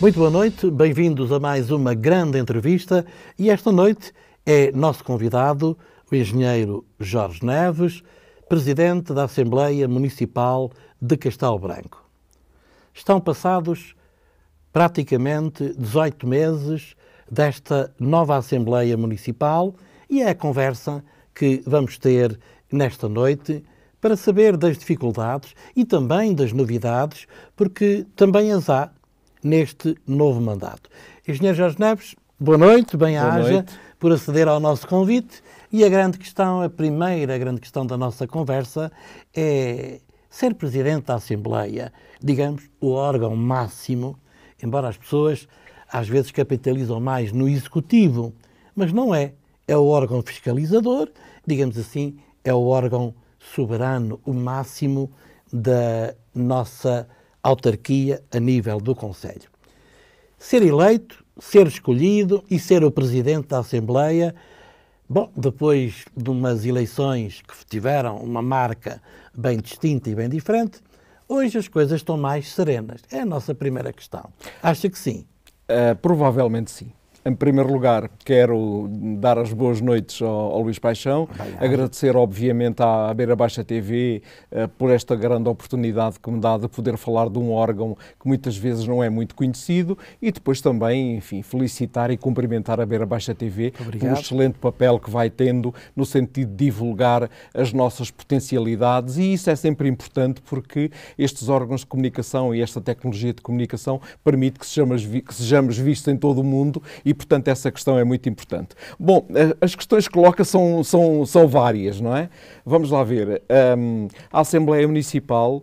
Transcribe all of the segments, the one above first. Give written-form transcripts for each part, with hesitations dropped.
Muito boa noite, bem-vindos a mais uma grande entrevista e esta noite é nosso convidado o engenheiro Jorge Neves, presidente da Assembleia Municipal de Castelo Branco. Estão passados praticamente 18 meses desta nova Assembleia Municipal e é a conversa que vamos ter nesta noite para saber das dificuldades e também das novidades, porque também as há neste novo mandato. Engenheiro Jorge Neves, boa noite, bem-aja por aceder ao nosso convite. E a grande questão, a primeira grande questão da nossa conversa é ser Presidente da Assembleia, digamos, o órgão máximo, embora as pessoas às vezes capitalizam mais no Executivo, mas não é. É o órgão fiscalizador, digamos assim, é o órgão soberano, o máximo da nossa autarquia a nível do Conselho. Ser eleito, ser escolhido e ser o Presidente da Assembleia, bom, depois de umas eleições que tiveram uma marca bem distinta e bem diferente, hoje as coisas estão mais serenas. É a nossa primeira questão. Acha que sim? Provavelmente sim. Em primeiro lugar, quero dar as boas noites ao Luís Paixão, agradecer obviamente à Beira Baixa TV por esta grande oportunidade que me dá de poder falar de um órgão que muitas vezes não é muito conhecido e depois também, enfim, felicitar e cumprimentar a Beira Baixa TV pelo excelente papel que vai tendo no sentido de divulgar as nossas potencialidades, e isso é sempre importante porque estes órgãos de comunicação e esta tecnologia de comunicação permite que sejamos vistos em todo o mundo. E, portanto, essa questão é muito importante. Bom, as questões que coloca são várias, não é? Vamos lá ver. A Assembleia Municipal,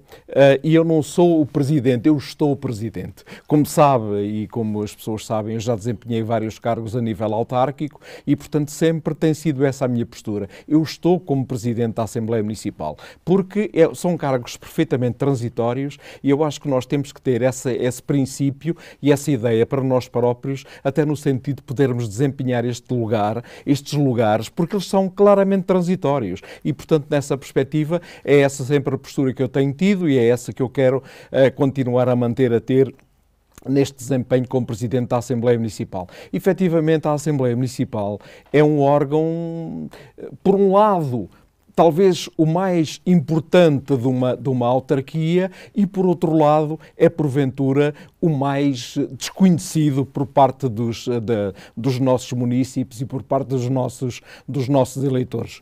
e eu não sou o Presidente, eu estou o Presidente. Como sabe e como as pessoas sabem, eu já desempenhei vários cargos a nível autárquico e, portanto, sempre tem sido essa a minha postura. Eu estou como Presidente da Assembleia Municipal, porque são cargos perfeitamente transitórios e eu acho que nós temos que ter esse princípio e essa ideia para nós próprios, até no sentido de podermos desempenhar estes lugares, porque eles são claramente transitórios e, portanto, nessa perspectiva, é essa sempre a postura que eu tenho tido e é essa que eu quero continuar a ter neste desempenho como Presidente da Assembleia Municipal. Efetivamente, a Assembleia Municipal é um órgão, por um lado, talvez o mais importante de uma autarquia e, por outro lado, é porventura o mais desconhecido por parte dos nossos municípios e por parte dos nossos eleitores.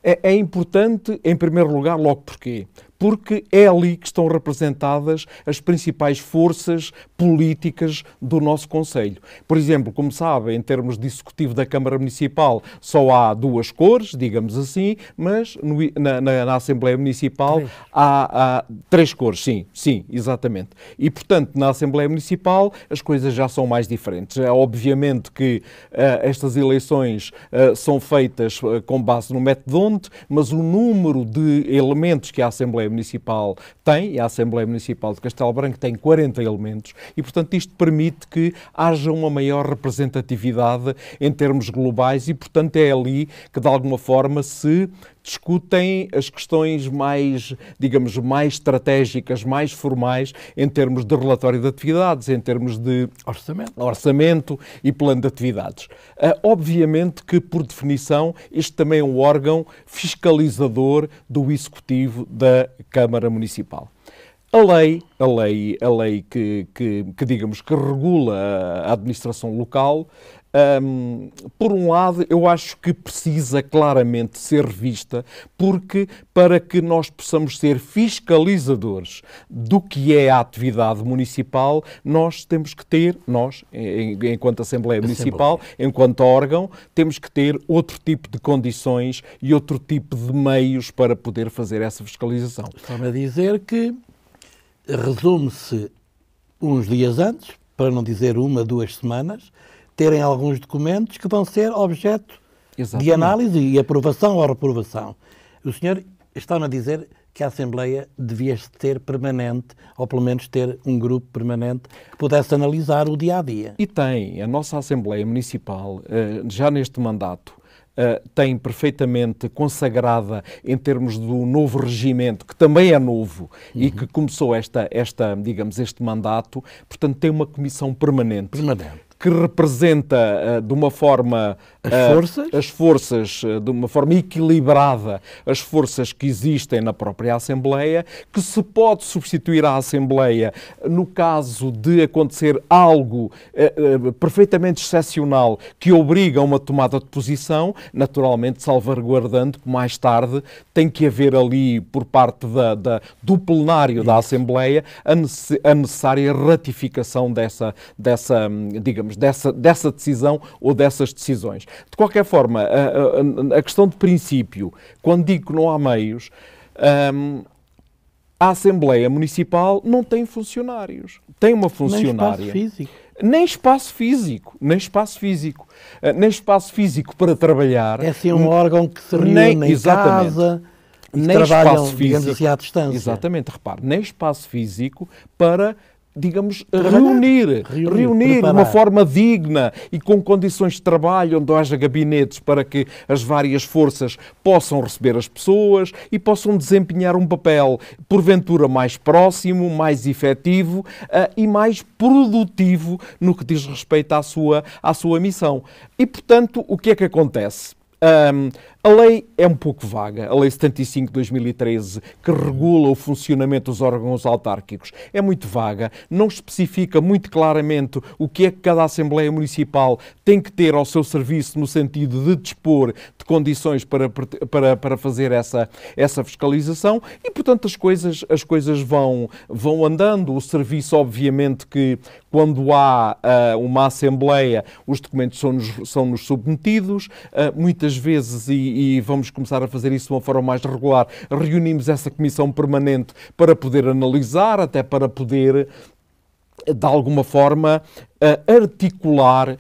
É importante, em primeiro lugar, logo porquê? Porque é ali que estão representadas as principais forças políticas do nosso Conselho. Por exemplo, como sabem, em termos de Executivo da Câmara Municipal, só há duas cores, digamos assim, mas na Assembleia Municipal há três cores, sim, exatamente. E, portanto, na Assembleia Municipal as coisas já são mais diferentes. É obviamente que estas eleições são feitas com base no método, mas o número de elementos que a Assembleia Municipal tem, e a Assembleia Municipal de Castelo Branco tem 40 elementos, e portanto isto permite que haja uma maior representatividade em termos globais e portanto é ali que de alguma forma se discutem as questões mais, digamos, mais estratégicas, mais formais em termos de relatório de atividades, em termos de orçamento e plano de atividades. Obviamente que, por definição, este também é um órgão fiscalizador do Executivo da Câmara Municipal. A lei que digamos, que regula a administração local, por um lado, eu acho que precisa claramente ser revista, porque para que nós possamos ser fiscalizadores do que é a atividade municipal, nós temos que ter, enquanto Assembleia Municipal, enquanto órgão, temos que ter outro tipo de condições e outro tipo de meios para poder fazer essa fiscalização. Está-me a dizer que resume-se uns dias antes, para não dizer 1, 2 semanas, terem alguns documentos que vão ser objeto de análise e aprovação ou reprovação. O senhor está-me a dizer que a Assembleia devia ter permanente, ou pelo menos ter um grupo permanente que pudesse analisar o dia-a-dia. E tem. A nossa Assembleia Municipal, já neste mandato, tem perfeitamente consagrada em termos do novo regimento, que também é novo e que começou digamos, este mandato, portanto tem uma comissão permanente. Que representa de uma forma as forças de uma forma equilibrada, as forças que existem na própria Assembleia, que se pode substituir à Assembleia no caso de acontecer algo perfeitamente excepcional que obriga a uma tomada de posição, naturalmente salvaguardando que mais tarde tem que haver ali por parte do plenário da Assembleia a necessária ratificação dessa decisão ou dessas decisões. De qualquer forma, a questão de princípio, quando digo que não há meios, a Assembleia Municipal não tem funcionários. Tem uma funcionária. Nem espaço físico. Nem espaço físico para trabalhar. É assim um órgão que se reúne em casa e nem trabalham, espaço físico, digamos assim, à distância. Exatamente, repare, nem espaço físico para, digamos, reunir de uma forma digna e com condições de trabalho onde haja gabinetes para que as várias forças possam receber as pessoas e possam desempenhar um papel, porventura, mais próximo, mais efetivo e mais produtivo no que diz respeito à sua missão. E, portanto, o que é que acontece? A lei é um pouco vaga, a Lei 75 de 2013, que regula o funcionamento dos órgãos autárquicos, é muito vaga, não especifica muito claramente o que é que cada Assembleia Municipal tem que ter ao seu serviço no sentido de dispor de condições para fazer essa fiscalização e, portanto, as coisas vão andando. O serviço, obviamente, que quando há uma Assembleia, os documentos são-nos submetidos, muitas vezes, e vamos começar a fazer isso de uma forma mais regular, reunimos essa comissão permanente para poder analisar, até para poder, de alguma forma, articular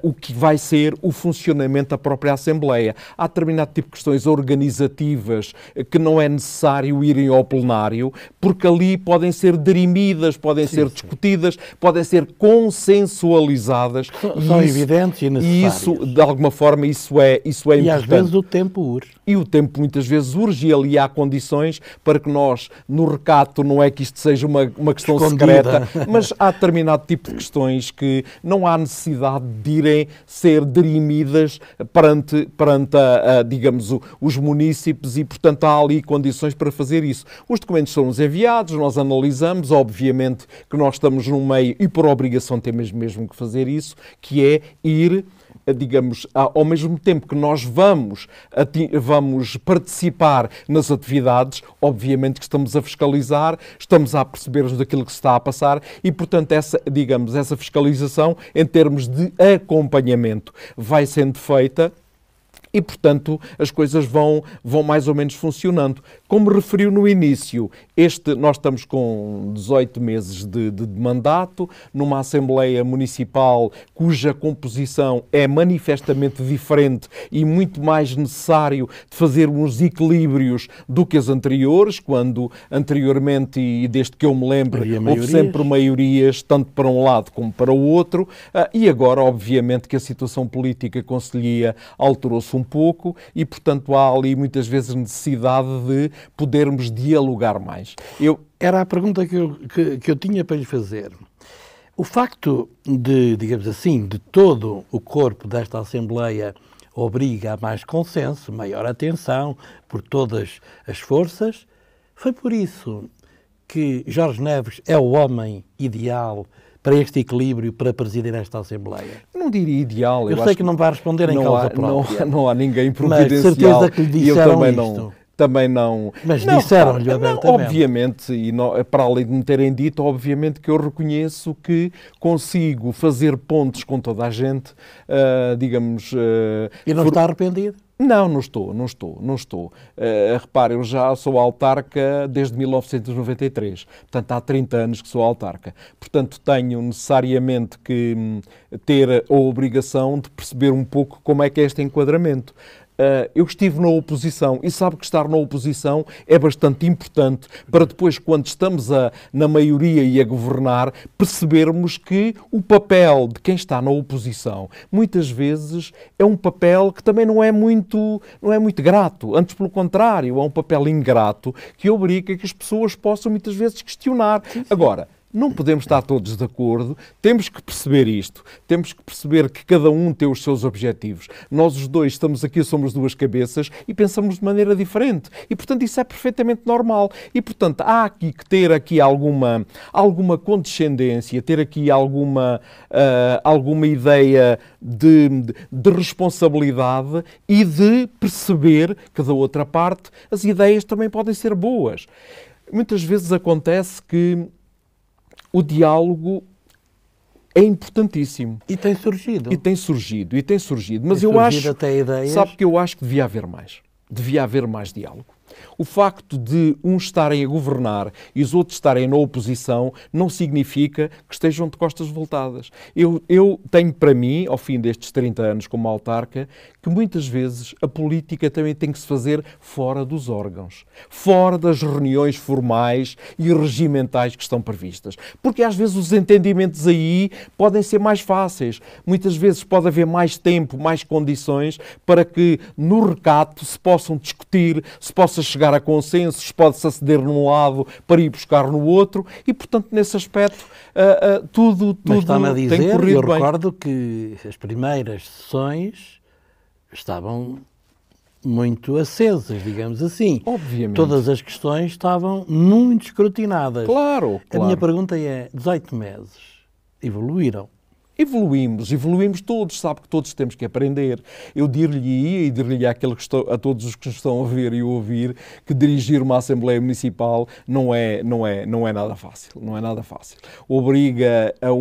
o que vai ser o funcionamento da própria Assembleia. Há determinado tipo de questões organizativas que não é necessário irem ao plenário, porque ali podem ser dirimidas, podem ser discutidas, podem ser consensualizadas. São evidentes e necessárias. E isso, de alguma forma, isso é importante. E às vezes o tempo urge. E o tempo muitas vezes urge e ali há condições para que nós, no recato, não é que isto seja uma questão secreta, mas há determinado tipo de questões que não há necessidade de irem ser dirimidas perante digamos, os munícipes e, portanto, há ali condições para fazer isso. Os documentos são-nos enviados, nós analisamos, obviamente que nós estamos num meio e por obrigação temos mesmo que fazer isso, que é ir, digamos, ao mesmo tempo que nós vamos participar nas atividades, obviamente que estamos a fiscalizar, estamos a perceber-nos daquilo que se está a passar e, portanto, essa fiscalização em termos de acompanhamento vai sendo feita. E, portanto, as coisas vão mais ou menos funcionando. Como referiu no início, nós estamos com 18 meses de mandato, numa Assembleia Municipal cuja composição é manifestamente diferente e muito mais necessário de fazer uns equilíbrios do que as anteriores, quando anteriormente, e desde que eu me lembro, houve sempre maiorias, tanto para um lado como para o outro, e agora, obviamente, que a situação política conselhia alterou-se um pouco e, portanto, há ali muitas vezes necessidade de podermos dialogar mais. Era a pergunta que eu tinha para lhe fazer. O facto de, digamos assim, de todo o corpo desta Assembleia obriga a mais consenso, maior atenção por todas as forças, foi por isso que Jorge Neves é o homem ideal para este equilíbrio, para presidir esta Assembleia? Não diria ideal. Eu sei que não vai responder em causa própria. Não há ninguém providencial. Mas certeza que lhe disseram isto. Também não. Mas disseram-lhe abertamente. Obviamente, e para além de me terem dito, obviamente que eu reconheço que consigo fazer pontos com toda a gente, digamos... E não está arrependido? Não estou. Repare, eu já sou autarca desde 1993, portanto há 30 anos que sou autarca. Portanto tenho necessariamente que ter a obrigação de perceber um pouco como é que é este enquadramento. eu estive na oposição e sabe que estar na oposição é bastante importante para depois, quando estamos na maioria e a governar, percebermos que o papel de quem está na oposição muitas vezes é um papel que também não é muito grato. Antes, pelo contrário, é um papel ingrato que obriga que as pessoas possam muitas vezes questionar. Sim, sim. Agora, não podemos estar todos de acordo, temos que perceber isto, temos que perceber que cada um tem os seus objetivos. Nós os dois estamos aqui, somos duas cabeças e pensamos de maneira diferente. E, portanto, isso é perfeitamente normal. E, portanto, há aqui que ter aqui alguma condescendência, ter aqui alguma ideia de responsabilidade e de perceber que, da outra parte, as ideias também podem ser boas. Muitas vezes acontece que o diálogo é importantíssimo. E tem surgido. Mas eu acho, até ideias... sabe que eu acho que devia haver mais. Devia haver mais diálogo. O facto de uns estarem a governar e os outros estarem na oposição não significa que estejam de costas voltadas. Eu tenho para mim, ao fim destes 30 anos como autarca, que muitas vezes a política também tem que se fazer fora dos órgãos, fora das reuniões formais e regimentais que estão previstas. Porque às vezes os entendimentos aí podem ser mais fáceis. Muitas vezes pode haver mais tempo, mais condições para que no recato se possam discutir, se possa chegar a consensos, pode-se aceder num lado para ir buscar no outro e, portanto, nesse aspecto, tudo está-me a dizer, tem corrido bem. Eu recordo que as primeiras sessões estavam muito acesas, digamos assim. Obviamente. Todas as questões estavam muito escrutinadas. Claro. A minha pergunta é, 18 meses, evoluíram? Evoluímos todos, sabe que todos temos que aprender. Eu dir-lhe a todos os que nos estão a ver e a ouvir que dirigir uma Assembleia Municipal não é nada fácil, não é nada fácil. Obriga a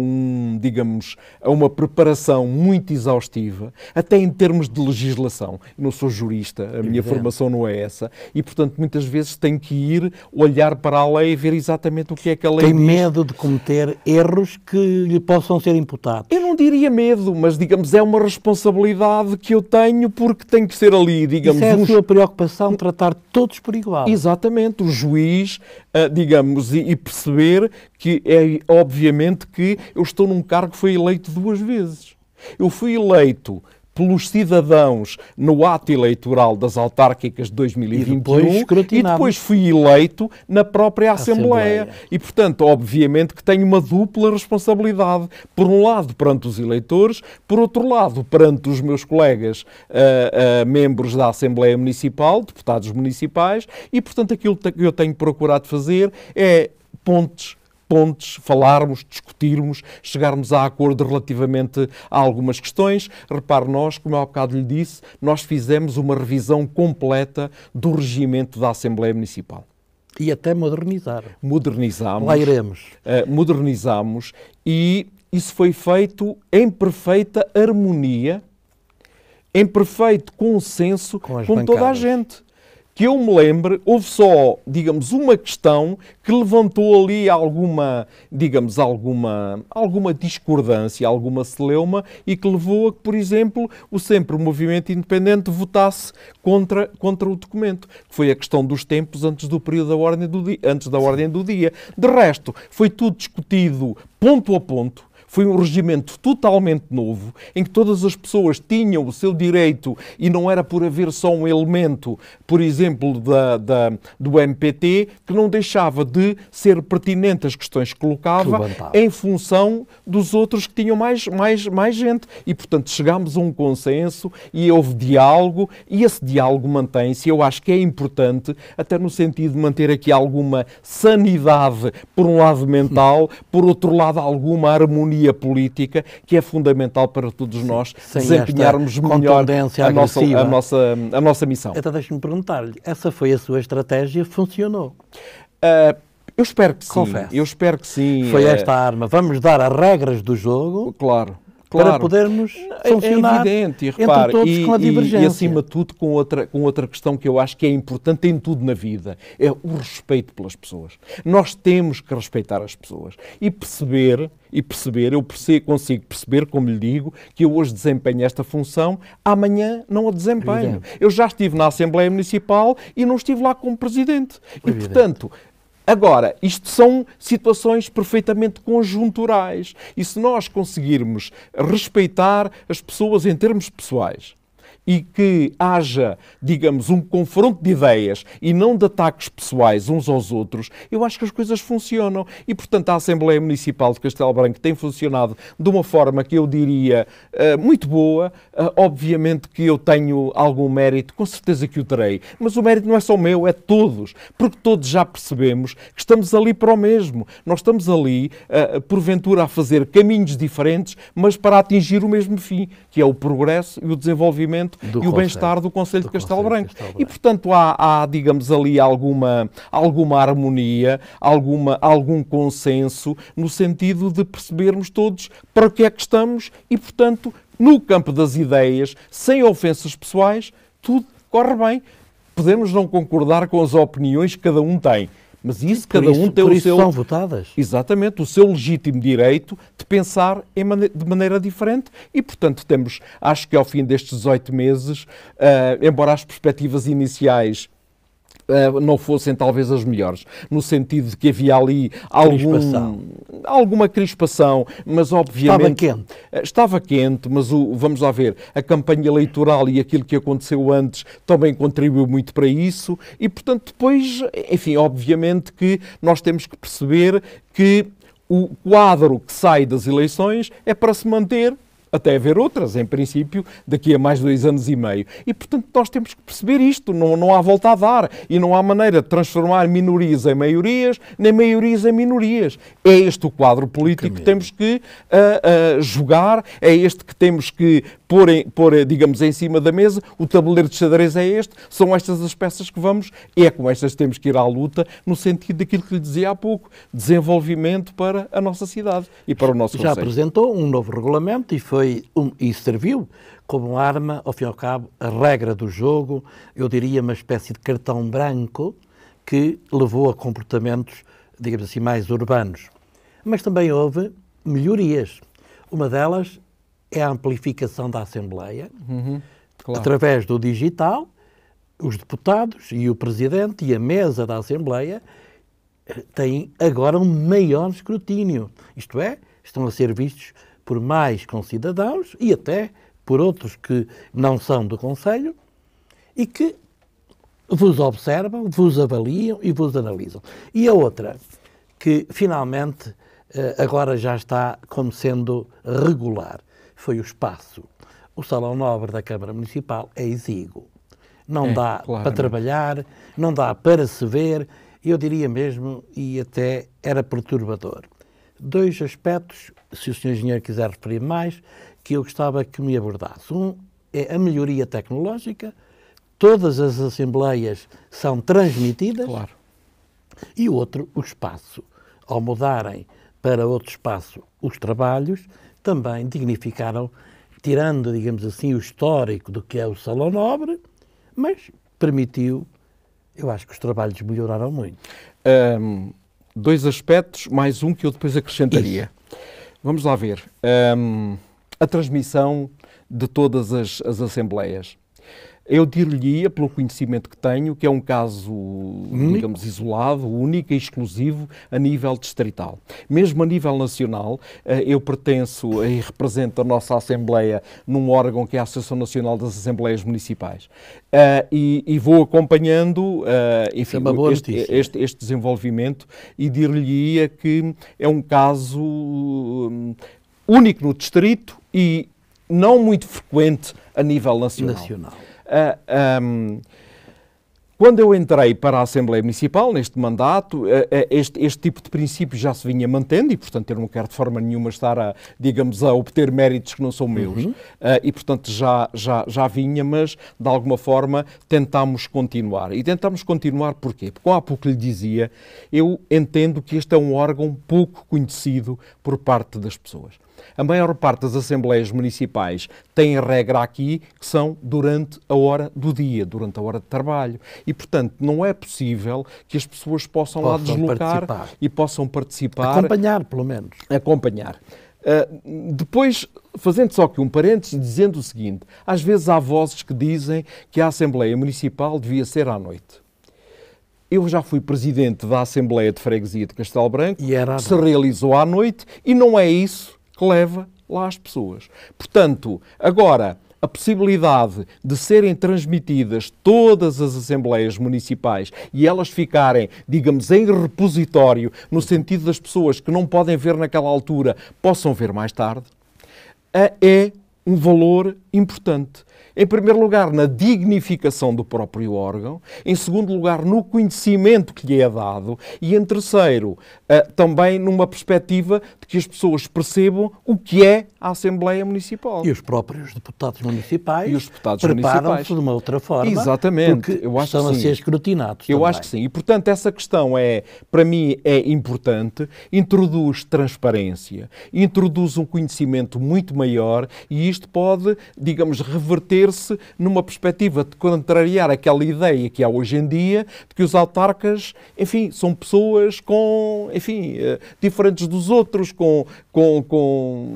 uma preparação muito exaustiva, até em termos de legislação. Eu não sou jurista, a minha formação não é essa, e portanto muitas vezes tenho que ir olhar para a lei e ver exatamente o que é que a lei diz. Tem medo de cometer erros que lhe possam ser imputados? Eu não diria medo, mas, digamos, é uma responsabilidade que eu tenho porque tem que ser ali, digamos... Isso é a sua preocupação, tratar todos por igual. Exatamente, o juiz, digamos, e perceber que é obviamente que eu estou num cargo que foi eleito 2 vezes. Eu fui eleito pelos cidadãos no ato eleitoral das autárquicas de 2021 e depois fui eleito na própria Assembleia. E, portanto, obviamente que tenho uma dupla responsabilidade. Por um lado, perante os eleitores, por outro lado, perante os meus colegas membros da Assembleia Municipal, deputados municipais, e, portanto, aquilo que eu tenho procurado fazer é pontes, falarmos, discutirmos, chegarmos a acordo relativamente a algumas questões. Repare, nós, como eu há bocado lhe disse, nós fizemos uma revisão completa do regimento da Assembleia Municipal. E até modernizar. Modernizámos. Lá iremos. Modernizámos e isso foi feito em perfeita harmonia, em perfeito consenso com toda a gente. Que eu me lembre, houve só, digamos, uma questão que levantou ali alguma discordância, alguma celeuma e que levou a que, por exemplo, o Movimento Independente votasse contra o documento, que foi a questão dos tempos antes do período da ordem do dia. De resto, foi tudo discutido ponto a ponto. Foi um regimento totalmente novo, em que todas as pessoas tinham o seu direito e não era por haver só um elemento, por exemplo, do MPT, que não deixava de ser pertinente as questões que colocava em função dos outros que tinham mais gente. E, portanto, chegámos a um consenso e houve diálogo e esse diálogo mantém-se. Eu acho que é importante, até no sentido de manter aqui alguma sanidade, por um lado mental, por outro lado alguma harmonia política, que é fundamental para todos nós desempenharmos melhor a nossa missão. Então deixe-me perguntar-lhe, essa foi a sua estratégia? Funcionou? Eu espero que sim. Confesso. Eu espero que sim. Foi esta arma. Vamos dar as regras do jogo. Claro. para podermos funcionar evidente, e entre repare, todos com a divergência. E acima de tudo com outra questão que eu acho que é importante em tudo na vida, é o respeito pelas pessoas. Nós temos que respeitar as pessoas e perceber, consigo perceber, como lhe digo, que eu hoje desempenho esta função, amanhã não a desempenho. Eu já estive na Assembleia Municipal e não estive lá como Presidente. E, portanto, agora, isto são situações perfeitamente conjunturais. E se nós conseguirmos respeitar as pessoas em termos pessoais e que haja, digamos, um confronto de ideias e não de ataques pessoais uns aos outros, eu acho que as coisas funcionam. E, portanto, a Assembleia Municipal de Castelo Branco tem funcionado de uma forma que eu diria muito boa. Obviamente que eu tenho algum mérito, com certeza que o terei, mas o mérito não é só meu, é de todos, porque todos já percebemos que estamos ali para o mesmo. Nós estamos ali, porventura, a fazer caminhos diferentes, mas para atingir o mesmo fim, que é o progresso e o desenvolvimento e o bem-estar do Concelho de Castelo Branco. E, portanto, há, digamos, ali alguma harmonia, algum consenso, no sentido de percebermos todos para o que é que estamos e, portanto, no campo das ideias, sem ofensas pessoais, tudo corre bem. Podemos não concordar com as opiniões que cada um tem, mas isso cada um tem o seu... são votadas. Exatamente, o seu legítimo direito de pensar de maneira diferente e, portanto, temos, acho que ao fim destes 18 meses, embora as perspectivas iniciais não fossem talvez as melhores, no sentido de que havia ali alguma crispação, mas obviamente... Estava quente, mas vamos lá ver, a campanha eleitoral e aquilo que aconteceu antes também contribuiu muito para isso e, portanto, depois, enfim, obviamente que nós temos que perceber que o quadro que sai das eleições é para se manter até haver outras, em princípio, daqui a mais de 2 anos e meio. E, portanto, nós temos que perceber isto. Não há volta a dar. E não há maneira de transformar minorias em maiorias, nem maiorias em minorias. É este o quadro político que temos que jogar, é este que temos que pôr, digamos, em cima da mesa. O tabuleiro de xadrez é este. São estas as peças que vamos, e é com estas que temos que ir à luta, no sentido daquilo que lhe dizia há pouco, desenvolvimento para a nossa cidade e para o nosso concelho. Já apresentou um novo regulamento e serviu como arma, ao fim e ao cabo, a regra do jogo, eu diria uma espécie de cartão branco que levou a comportamentos, digamos assim, mais urbanos. Mas também houve melhorias. Uma delas é a amplificação da Assembleia, claro. Através do digital. Os deputados e o Presidente e a mesa da Assembleia têm agora um maior escrutínio. Isto é, estão a ser vistos por mais concidadãos e até por outros que não são do Concelho e que vos observam, vos avaliam e vos analisam. E a outra, que finalmente agora já está como sendo regular, foi o espaço. O Salão Nobre da Câmara Municipal é exíguo. Não dá para trabalhar, não dá para se ver, eu diria mesmo, e até era perturbador. 2 aspectos, se o Sr. Engenheiro quiser referir mais, que eu gostava que me abordasse. Um é a melhoria tecnológica, todas as assembleias são transmitidas, claro. E o outro, o espaço. Ao mudarem para outro espaço os trabalhos, também dignificaram, tirando, digamos assim, o histórico do que é o Salão Nobre, mas permitiu, eu acho que os trabalhos melhoraram muito. 2 aspectos, mais um que eu depois acrescentaria. Isso. Vamos lá ver. A transmissão de todas as assembleias. Eu dir-lhe-ia, pelo conhecimento que tenho, que é um caso, digamos, isolado, único e exclusivo a nível distrital. Mesmo a nível nacional, eu pertenço e represento a nossa Assembleia num órgão que é a Associação Nacional das Assembleias Municipais. E vou acompanhando enfim, este desenvolvimento e dir-lhe-ia que é um caso único no distrito e não muito frequente a nível nacional. Quando eu entrei para a Assembleia Municipal, neste mandato, este tipo de princípio já se vinha mantendo e, portanto, eu não quero de forma nenhuma estar a obter méritos que não são meus. E, portanto, já vinha, mas, de alguma forma, tentámos continuar. E tentámos continuar porquê? Porque, há pouco lhe dizia, eu entendo que este é um órgão pouco conhecido por parte das pessoas. A maior parte das Assembleias Municipais tem a regra aqui que são durante a hora do dia, durante a hora de trabalho. E, portanto, não é possível que as pessoas possam lá deslocar e possam participar. Acompanhar, pelo menos. Acompanhar. Depois, fazendo só aqui um parênteses, dizendo o seguinte, às vezes há vozes que dizem que a Assembleia Municipal devia ser à noite. Eu já fui presidente da Assembleia de Freguesia de Castelo Branco, que se realizou à noite, e não é isso que leva lá as pessoas. Portanto, agora, a possibilidade de serem transmitidas todas as Assembleias Municipais e elas ficarem, digamos, em repositório, no sentido das pessoas que não podem ver naquela altura, possam ver mais tarde, é um valor importante. Em primeiro lugar, na dignificação do próprio órgão. Em segundo lugar, no conhecimento que lhe é dado. E em terceiro, também numa perspectiva de que as pessoas percebam o que é a Assembleia Municipal. E os próprios deputados municipais preparam-se de uma outra forma. Exatamente. Porque estão a ser escrutinados. Eu acho que sim. E, portanto, essa questão para mim, é importante. Introduz transparência, introduz um conhecimento muito maior e isto pode, digamos, reverter-se numa perspectiva de contrariar aquela ideia que há hoje em dia de que os autarcas, enfim, são pessoas diferentes dos outros,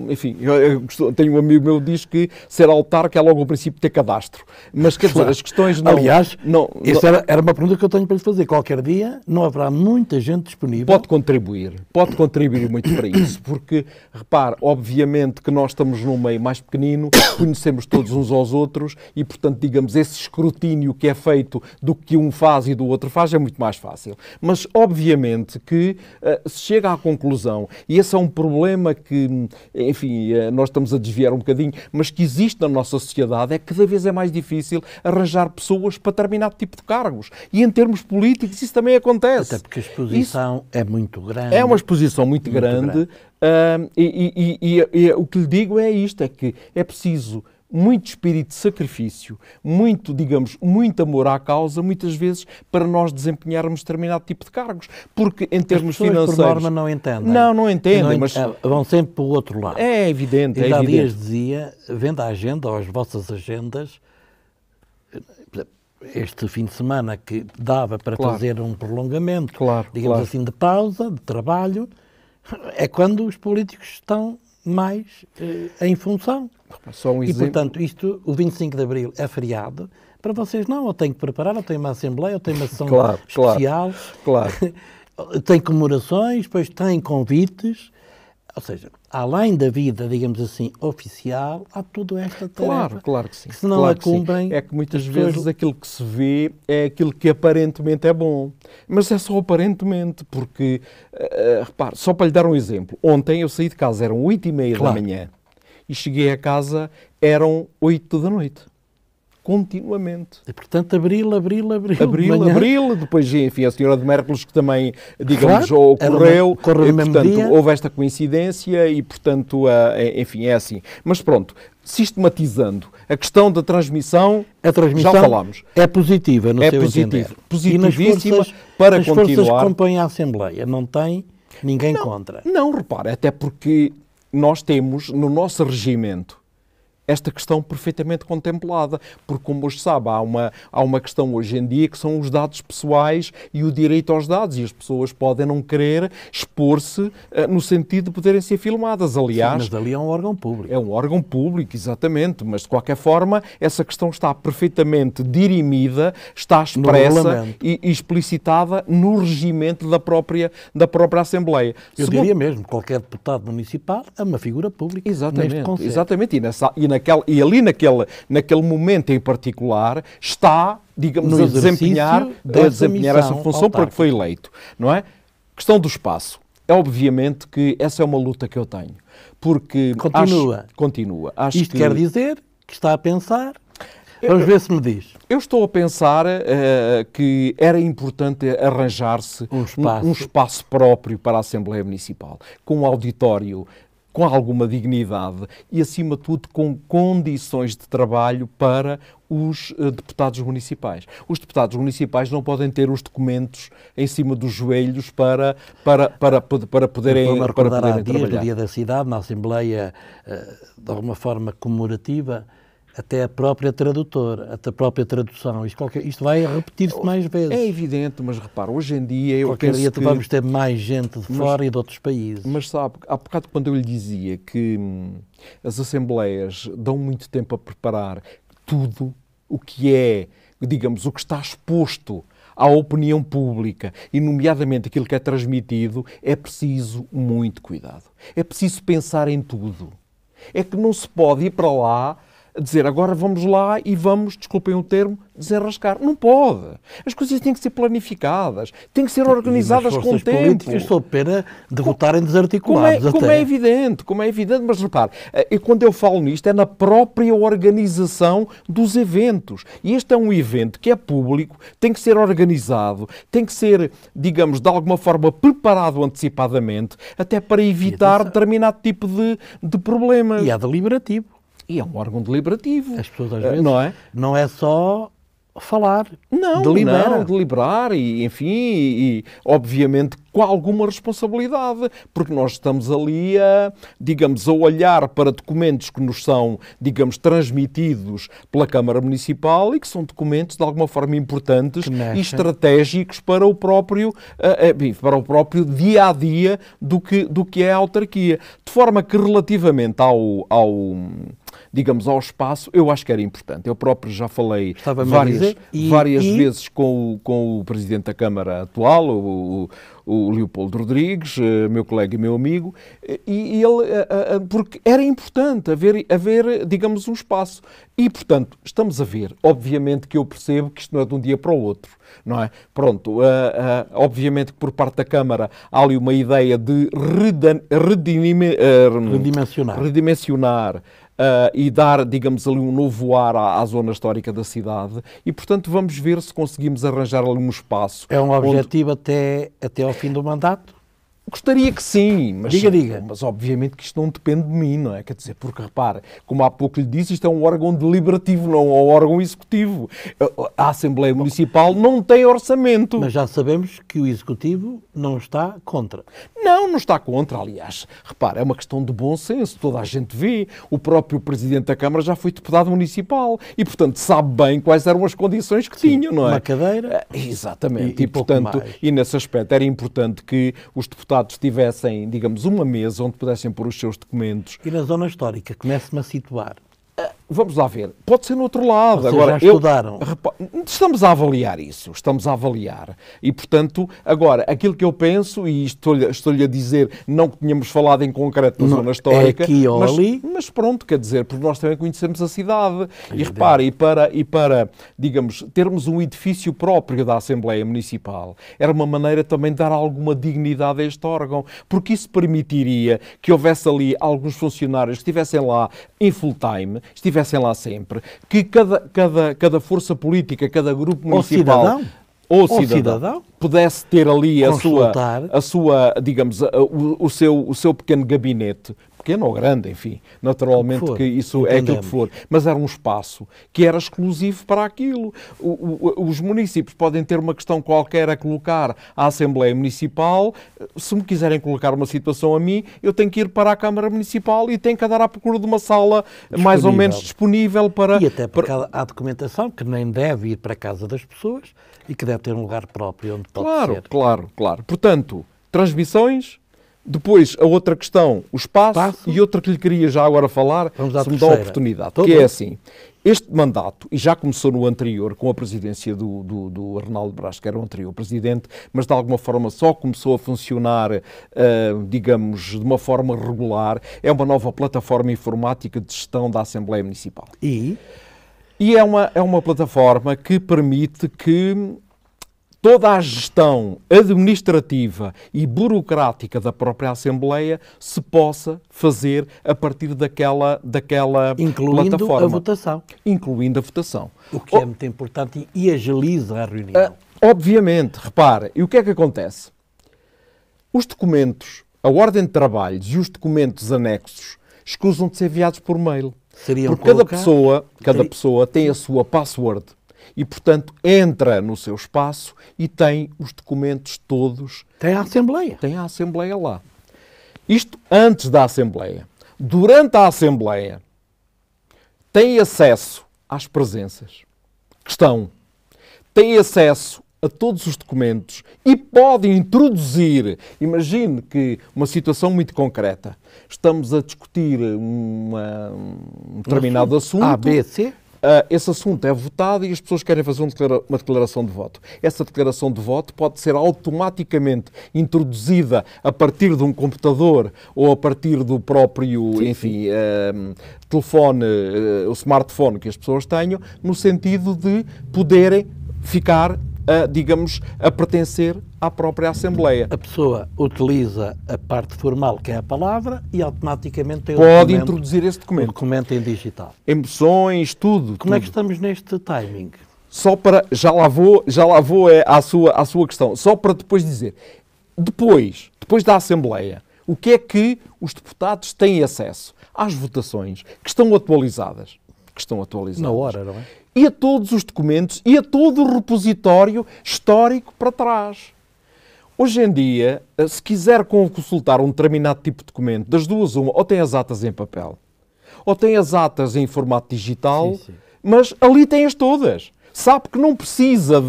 enfim, eu tenho um amigo meu que diz que ser autarca é logo o princípio de ter cadastro. Mas, quer dizer, as questões não... Aliás, essa era uma pergunta que eu tenho para lhe fazer. Qualquer dia não haverá muita gente disponível? Pode contribuir muito para isso, porque, repare, obviamente que nós estamos num meio mais pequenino, conhecemos todos uns aos outros e, portanto, digamos, esse escrutínio que é feito do que um faz e do outro faz é muito mais fácil. Mas, obviamente, que se chega à conclusão, e esse é um problema que, enfim, nós estamos a desviar um bocadinho, mas que existe na nossa sociedade, é que cada vez é mais difícil arranjar pessoas para determinado tipo de cargos. E em termos políticos isso também acontece. Até porque a exposição é muito grande. É uma exposição muito grande. E o que lhe digo é isto, é que é preciso muito espírito de sacrifício, muito amor à causa, muitas vezes, para nós desempenharmos determinado tipo de cargos. Porque, em termos financeiros... por norma, não entendem. Não entendem, mas... Vão sempre para o outro lado. É evidente, Há dias dizia, vendo a agenda, ou as vossas agendas, este fim de semana que dava para fazer um prolongamento, digamos assim, de pausa, de trabalho, é quando os políticos estão mais em função. E, portanto, o 25 de Abril é feriado. Para vocês não, ou tem que preparar, ou tem uma assembleia, ou tem uma sessão especial. Tem comemorações, depois tem convites. Ou seja, além da vida, digamos assim, oficial, há toda esta tarefa. Claro que sim. Que se não a cumprem... É que muitas vezes aquilo que se vê é aquilo que aparentemente é bom. Mas é só aparentemente, porque, repare, só para lhe dar um exemplo. Ontem eu saí de casa, eram 8h30 da manhã, e cheguei a casa, eram 8 da noite. Continuamente. E, portanto, abril, depois, enfim, a senhora de Mércoles que também, digamos, ocorreu, portanto, houve esta coincidência e, portanto, enfim, é assim. Mas pronto, sistematizando, a questão da transmissão, já falámos. É positiva, no seu entender. Positivíssima para continuar. As forças que compõem a Assembleia, não tem ninguém contra? Não, repare, até porque nós temos, no nosso regimento, esta questão perfeitamente contemplada, porque, como hoje sabe, há uma questão hoje em dia que são os dados pessoais e o direito aos dados, e as pessoas podem não querer expor-se no sentido de poderem ser filmadas. Aliás, sim, mas ali é um órgão público. É um órgão público, exatamente, mas de qualquer forma essa questão está perfeitamente dirimida, está expressa e explicitada no regimento da própria Assembleia. Eu diria mesmo, qualquer deputado municipal é uma figura pública. Exatamente. E ali naquele momento em particular está, digamos, a desempenhar essa função para que foi eleito, não é? Questão do espaço. É obviamente que essa é uma luta que eu tenho, porque continua. Acho Isto quer dizer que está a pensar Vamos ver se me diz. Eu estou a pensar que era importante arranjar-se um espaço próprio para a Assembleia Municipal, com um auditório com alguma dignidade e, acima de tudo, com condições de trabalho para os deputados municipais. Os deputados municipais não podem ter os documentos em cima dos joelhos para poderem trabalhar. No Dia da Cidade, na Assembleia, de alguma forma comemorativa, até a própria tradutora, até a própria tradução. Isto vai repetir-se mais vezes. É evidente, mas repara, hoje em dia eu qualquer dia vamos ter mais gente de fora e de outros países. Mas sabe, há bocado quando eu lhe dizia que as Assembleias dão muito tempo a preparar tudo o que é, digamos, o que está exposto à opinião pública e, nomeadamente, aquilo que é transmitido, é preciso muito cuidado. É preciso pensar em tudo. É que não se pode ir para lá dizer agora vamos lá e vamos, desculpem o termo, desenrascar. Não pode. As coisas têm que ser planificadas, têm que ser organizadas com tempo. As políticas, sob pena de votarem desarticulados. Como é evidente, mas repare, quando eu falo nisto é na própria organização dos eventos. E este é um evento que é público, tem que ser organizado, tem que ser, digamos, de alguma forma preparado antecipadamente, até para evitar determinado tipo de problemas. E é deliberativo. E é um órgão deliberativo. As pessoas às vezes não é só falar, deliberar e, enfim, e obviamente com alguma responsabilidade, porque nós estamos ali digamos, a olhar para documentos que nos são, digamos, transmitidos pela Câmara Municipal e que são documentos de alguma forma importantes e estratégicos para o próprio dia-a-dia do que é a autarquia. De forma que relativamente digamos, ao espaço, eu acho que era importante. Eu próprio já falei várias vezes com o Presidente da Câmara atual, o Leopoldo Rodrigues, meu colega e meu amigo, e ele, porque era importante haver, digamos, um espaço. E, portanto, estamos a ver, obviamente que eu percebo que isto não é de um dia para o outro, não é? Pronto, obviamente que por parte da Câmara há ali uma ideia de redimensionar e dar, digamos, ali um novo ar à zona histórica da cidade e, portanto, vamos ver se conseguimos arranjar ali um espaço. É um objetivo até ao fim do mandato? Gostaria que sim, mas, diga. Mas obviamente que isto não depende de mim, não é? Quer dizer, porque repare, como há pouco lhe disse, isto é um órgão deliberativo, não é um órgão executivo. A Assembleia Municipal não tem orçamento. Mas já sabemos que o Executivo não está contra. Não está contra, aliás. Repare, é uma questão de bom senso, toda a gente vê. O próprio Presidente da Câmara já foi deputado municipal e, portanto, sabe bem quais eram as condições que tinha, não é? Uma cadeira. Exatamente. E portanto, e nesse aspecto era importante que os deputados tivessem, digamos, uma mesa onde pudessem pôr os seus documentos. E na zona histórica, comece-me a situar. Vamos lá ver. Pode ser no outro lado. Vocês agora, já estudaram? Estamos a avaliar isso. Estamos a avaliar. E, portanto, agora, aquilo que eu penso, e estou-lhe a dizer, não que tínhamos falado em concreto na zona histórica, é aqui ou ali. Mas pronto, quer dizer, porque nós também conhecemos a cidade. E repare, e para, digamos, termos um edifício próprio da Assembleia Municipal, era uma maneira também de dar alguma dignidade a este órgão, porque isso permitiria que houvesse ali alguns funcionários que estivessem lá em full time, estivessem lá sempre, que cada força política, cada grupo municipal ou cidadão pudesse ter ali a sua, digamos, o seu pequeno gabinete, pequeno ou grande, enfim, naturalmente que isso é aquilo que for, mas era um espaço que era exclusivo para aquilo. Os municípios podem ter uma questão qualquer a colocar à Assembleia Municipal, se me quiserem colocar uma situação a mim, eu tenho que ir para a Câmara Municipal e tenho que andar à procura de uma sala mais ou menos disponível para... E até porque há documentação que nem deve ir para a casa das pessoas e que deve ter um lugar próprio onde pode ser. Claro. Portanto, transmissões. Depois, a outra questão, o espaço. E outra que lhe queria já agora falar, se me dá a oportunidade, que é assim, este mandato, e já começou no anterior, com a presidência do Arnaldo Brás, que era o anterior presidente, mas de alguma forma só começou a funcionar, digamos, de uma forma regular, é uma nova plataforma informática de gestão da Assembleia Municipal. E é uma plataforma que permite que toda a gestão administrativa e burocrática da própria Assembleia se possa fazer a partir daquela incluindo plataforma. A votação. Incluindo a votação. O que é muito importante e agiliza a reunião. Obviamente, repara, e o que é que acontece? Os documentos, a ordem de trabalhos e os documentos anexos escusam de ser enviados por mail. Porque cada pessoa tem a sua password e, portanto, entra no seu espaço e tem os documentos todos. Tem a Assembleia. Tem a Assembleia lá. Isto antes da Assembleia. Durante a Assembleia, tem acesso às presenças que estão. Tem acesso a todos os documentos e pode introduzir. Imagine que uma situação muito concreta. Estamos a discutir um determinado assunto. A, B, C. Esse assunto é votado e as pessoas querem fazer uma declaração de voto. Essa declaração de voto pode ser automaticamente introduzida a partir de um computador ou a partir do próprio, telefone, o smartphone que as pessoas tenham, no sentido de poderem ficar, a pertencer à própria Assembleia. A pessoa utiliza a parte formal, que é a palavra, e automaticamente tem pode introduzir esse documento. O documento em digital. Emoções, tudo. Como é que estamos neste timing? Só para... Já lá vou à sua questão. Só para depois dizer. Depois da Assembleia, o que é que os deputados têm acesso? Às votações, que estão atualizadas. Na hora, não é? E a todos os documentos e a todo o repositório histórico para trás. Hoje em dia, se quiser consultar um determinado tipo de documento, das duas uma, ou tem as atas em papel, ou tem as atas em formato digital, mas ali tem-as todas. Sabe que não precisa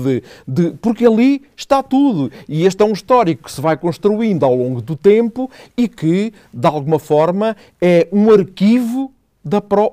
porque ali está tudo. E este é um histórico que se vai construindo ao longo do tempo e que, de alguma forma, é um arquivo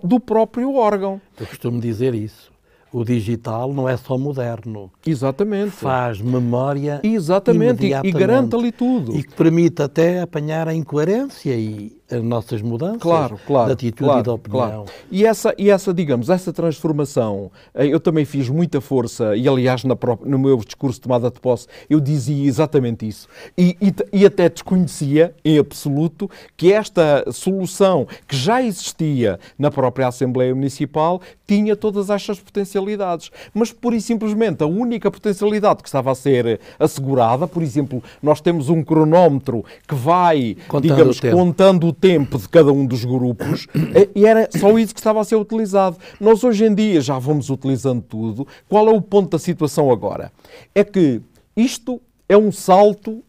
do próprio órgão. Eu costumo dizer isso. O digital não é só moderno. Exatamente. Faz memória. Exatamente. E garante ali tudo. E que permite até apanhar a incoerência e as nossas mudanças de atitude e de opinião. Claro. E essa transformação, eu também fiz muita força, e aliás no meu discurso de tomada de posse eu dizia exatamente isso. E até desconhecia, em absoluto, que esta solução que já existia na própria Assembleia Municipal tinha todas estas potencialidades. Mas, pura e simplesmente, a única potencialidade que estava a ser assegurada, por exemplo, nós temos um cronómetro que vai, contando o tempo de cada um dos grupos, e era só isso que estava a ser utilizado. Nós hoje em dia já vamos utilizando tudo. Qual é o ponto da situação agora? É que isto é um salto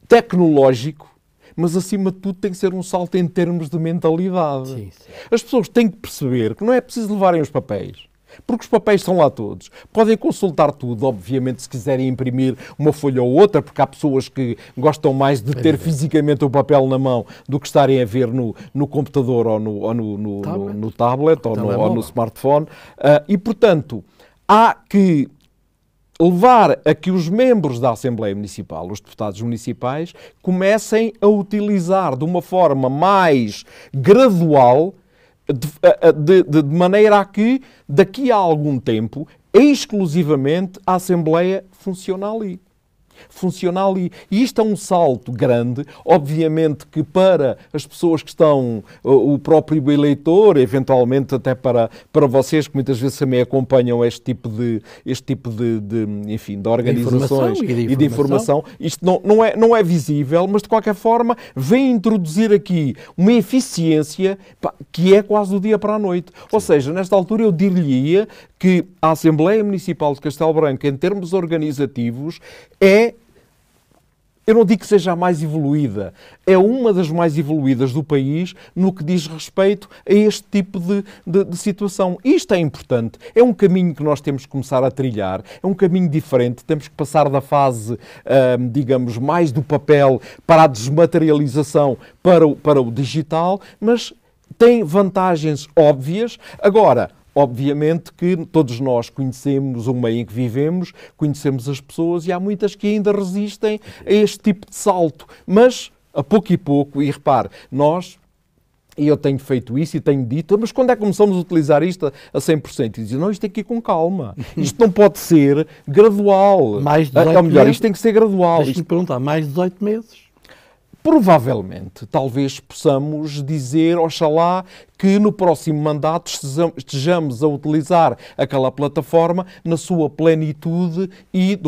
tecnológico, mas acima de tudo tem que ser um salto em termos de mentalidade. Sim. As pessoas têm que perceber que não é preciso levarem os papéis. Porque os papéis estão lá todos. Podem consultar tudo, obviamente, se quiserem imprimir uma folha ou outra, porque há pessoas que gostam mais de ter fisicamente o papel na mão do que estarem a ver no computador ou no tablet ou no smartphone. E, portanto, há que levar a que os membros da Assembleia Municipal, os deputados municipais, comecem a utilizar de uma forma mais gradual, de maneira a que, daqui a algum tempo, exclusivamente a Assembleia funciona ali. E isto é um salto grande, obviamente que para as pessoas que estão, o próprio eleitor, eventualmente até para vocês que muitas vezes também acompanham este tipo de organizações e de informação, isto não é visível, mas de qualquer forma vem introduzir aqui uma eficiência que é quase do dia para a noite. Sim. Ou seja, nesta altura eu diria que a Assembleia Municipal de Castelo Branco, em termos organizativos, eu não digo que seja a mais evoluída, é uma das mais evoluídas do país no que diz respeito a este tipo de situação. Isto é importante, é um caminho que nós temos que começar a trilhar, é um caminho diferente, temos que passar da fase, mais do papel para a desmaterialização para o digital, mas tem vantagens óbvias. Agora, obviamente que todos nós conhecemos o meio em que vivemos, conhecemos as pessoas e há muitas que ainda resistem a este tipo de salto. Mas, a pouco e pouco, e repare, nós E eu tenho feito isso e tenho dito, mas quando é que começamos a utilizar isto a 100%? E dizem, não, isto tem que ir com calma. Isto não pode ser gradual. Mais 18 Ou melhor, meses. isto tem que ser gradual. Deixa-me perguntar, mais 18 meses? Provavelmente, talvez possamos dizer, oxalá, que no próximo mandato estejamos a utilizar aquela plataforma na sua plenitude e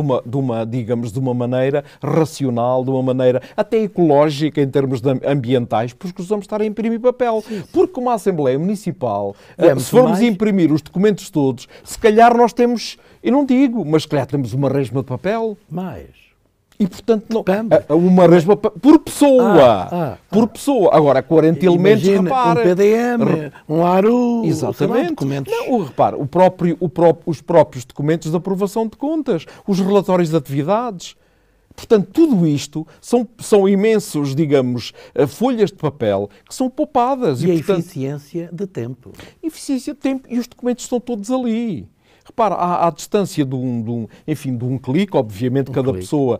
digamos, de uma maneira racional, de uma maneira até ecológica em termos ambientais, porque vamos estar a imprimir papel. Sim. Porque como a Assembleia Municipal, se formos imprimir os documentos todos, se calhar nós temos, eu não digo, mas se calhar temos uma resma de papel. E, portanto, não, uma resma por pessoa. Por pessoa. Agora, 40 elementos, repara. Um PDM, um ARU, exatamente. Documentos. Não, repara, os próprios documentos de aprovação de contas, os relatórios de atividades. Portanto, tudo isto são imensos, digamos, folhas de papel que são poupadas. E portanto, eficiência de tempo. Eficiência de tempo. E os documentos estão todos ali. Repara, à distância de um clique, obviamente cada pessoa,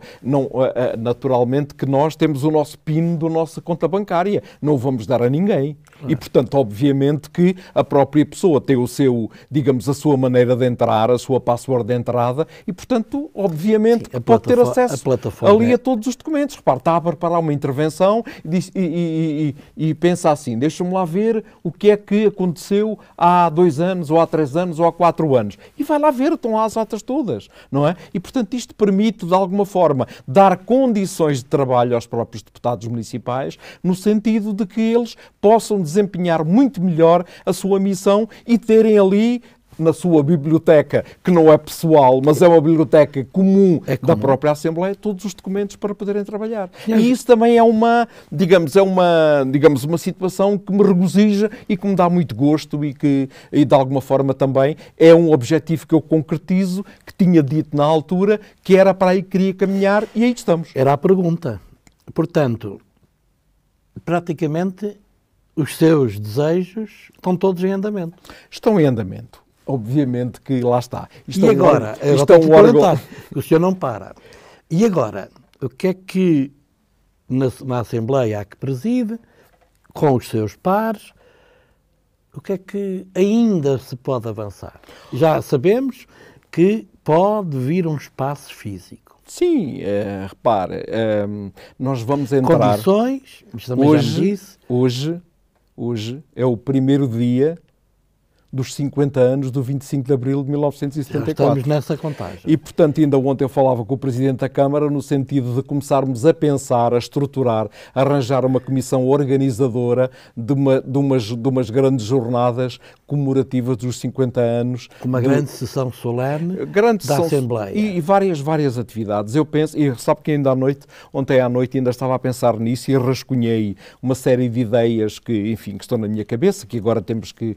naturalmente que nós temos o nosso PIN da nossa conta bancária, não o vamos dar a ninguém. E, portanto, obviamente que a própria pessoa tem o seu, digamos, a sua maneira de entrar, a sua password de entrada e, portanto, obviamente que pode ter acesso ali a todos os documentos. Repara, está a preparar uma intervenção e pensa assim, deixa-me lá ver o que é que aconteceu há 2 anos, ou há 3 anos, ou há 4 anos. E vai lá ver, estão lá as atas todas, não é? E, portanto, isto permite, de alguma forma, dar condições de trabalho aos próprios deputados municipais, no sentido de que eles possam desempenhar muito melhor a sua missão e terem ali, na sua biblioteca, que não é pessoal, mas é uma biblioteca comum da própria Assembleia, todos os documentos para poderem trabalhar. E isso também é uma situação que me regozija e que me dá muito gosto e que, de alguma forma, também é um objetivo que eu concretizo, que tinha dito na altura, que era para aí que queria caminhar e aí estamos. Era a pergunta. Portanto, praticamente, os seus desejos estão todos em andamento. Estão em andamento. Obviamente que lá está. Isto e agora? Isto é um órgão. O senhor não para. E agora? O que é que na Assembleia que preside, com os seus pares, o que é que ainda se pode avançar? Já sabemos que pode vir um espaço físico. Sim, repare, nós vamos entrar... Condições, também já me disse. Hoje é o primeiro dia dos 50 anos do 25 de Abril de 1974. Já estamos nessa contagem. E, portanto, ainda ontem eu falava com o Presidente da Câmara no sentido de começarmos a pensar, a estruturar, a arranjar uma comissão organizadora de umas grandes jornadas comemorativas dos 50 anos. Uma grande sessão solene da Assembleia. E várias atividades. Eu penso, e sabe que ontem à noite ainda estava a pensar nisso e rascunhei uma série de ideias que estão na minha cabeça, que agora temos que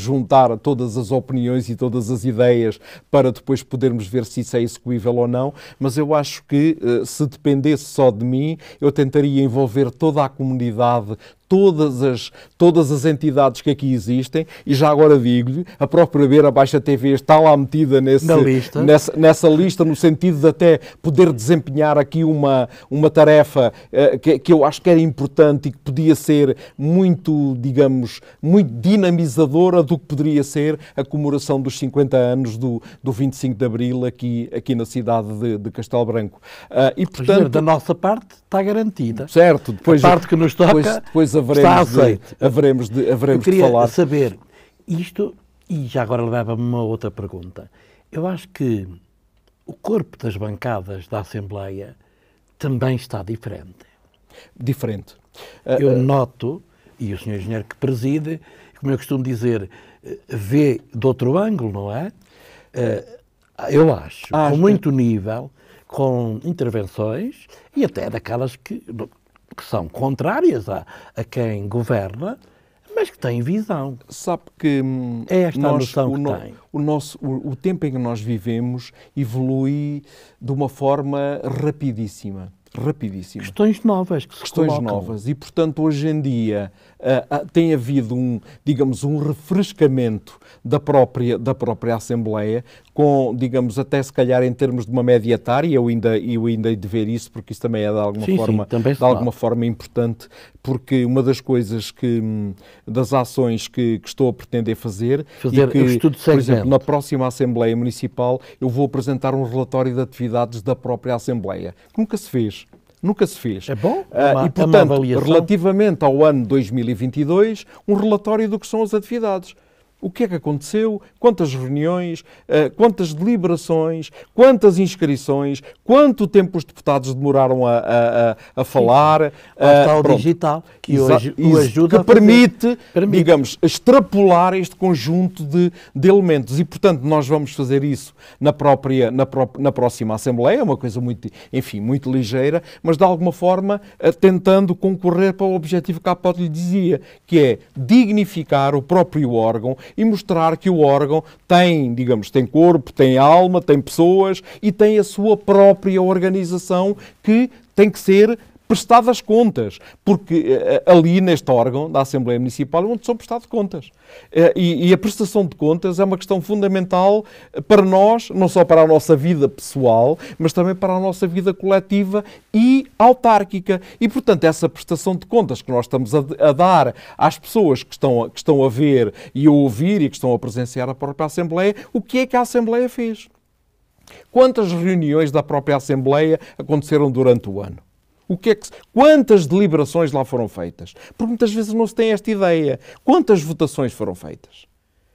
juntar todas as opiniões e todas as ideias para depois podermos ver se isso é execuível ou não, mas eu acho que se dependesse só de mim, eu tentaria envolver toda a comunidade, todas as entidades que aqui existem, e já agora digo-lhe, a própria Beira Baixa TV está lá metida nessa lista, no sentido de até poder desempenhar aqui uma tarefa que eu acho que era importante e que podia ser muito, digamos, muito dinamizadora do que poderia ser a comemoração dos 50 anos do 25 de Abril aqui na cidade de Castelo Branco. E, portanto, da nossa parte está garantida. Certo. Depois, a parte que nos toca haveremos de falar. Eu queria saber isto, e já agora leva-me uma outra pergunta. Eu acho que o corpo das bancadas da Assembleia também está diferente. Diferente. Eu noto, e o Sr. Engenheiro que preside, como eu costumo dizer, vê de outro ângulo, não é? Eu acho, com muito nível, com intervenções, e até daquelas que são contrárias a quem governa, mas que têm visão. Sabe que é esta a noção que tem. O tempo em que nós vivemos evolui de uma forma rapidíssima. rapidíssima. Questões novas que se colocam. Novas. E, portanto, hoje em dia tem havido digamos, um refrescamento da própria Assembleia, com, digamos, até se calhar em termos de uma média etária, eu ainda hei de ver isso, porque isso também é de alguma forma importante, porque uma das coisas das ações que estou a pretender fazer e que, o estudo de por exemplo, na próxima Assembleia Municipal, eu vou apresentar um relatório de atividades da própria Assembleia, que nunca se fez. É bom? E, portanto, relativamente ao ano 2022, um relatório do que são as atividades. O que é que aconteceu? Quantas reuniões? Quantas deliberações? Quantas inscrições? Quanto tempo os deputados demoraram a falar? Está o digital, que hoje o ajuda que permite, digamos, extrapolar este conjunto de elementos. E, portanto, nós vamos fazer isso na próxima Assembleia, uma coisa muito ligeira, mas de alguma forma tentando concorrer para o objetivo que há pouco lhe dizia, que é dignificar o próprio órgão e mostrar que o órgão tem corpo, tem alma, tem pessoas e tem a sua própria organização que tem que ser prestadas contas, porque ali neste órgão da Assembleia Municipal é onde são prestadas contas. E a prestação de contas é uma questão fundamental para nós, não só para a nossa vida pessoal, mas também para a nossa vida coletiva e autárquica. E, portanto, essa prestação de contas que nós estamos a dar às pessoas que estão a ver e a ouvir e que estão a presenciar a própria Assembleia, o que é que a Assembleia fez? Quantas reuniões da própria Assembleia aconteceram durante o ano? Quantas deliberações lá foram feitas? Porque muitas vezes não se tem esta ideia. Quantas votações foram feitas?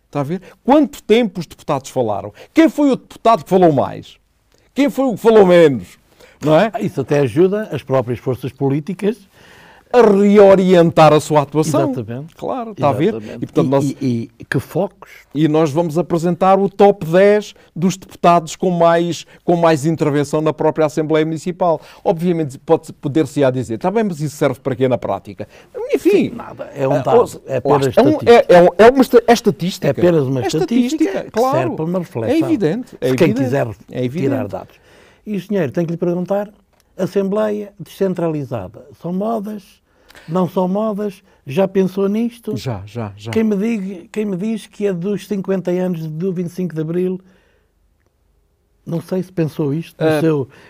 Está a ver? Quanto tempo os deputados falaram? Quem foi o deputado que falou mais? Quem foi o que falou menos? Não é? Isso até ajuda as próprias forças políticas a reorientar a sua atuação. Exatamente. Claro, está a ver? E, portanto, e que focos? E nós vamos apresentar o top 10 dos deputados com mais intervenção na própria Assembleia Municipal. Obviamente poder-se-á dizer, está bem, mas isso serve para quê na prática? Enfim. Sim, nada. É um dado. É apenas estatística. É estatística. É apenas uma estatística que claro, serve para uma reflexão. É evidente. Quem quiser tirar dados. E o senhor tem que lhe perguntar, Assembleia descentralizada, são modas? Não são modas? Já pensou nisto? Já. Quem me diz que é dos 50 anos do 25 de Abril, não sei se pensou isto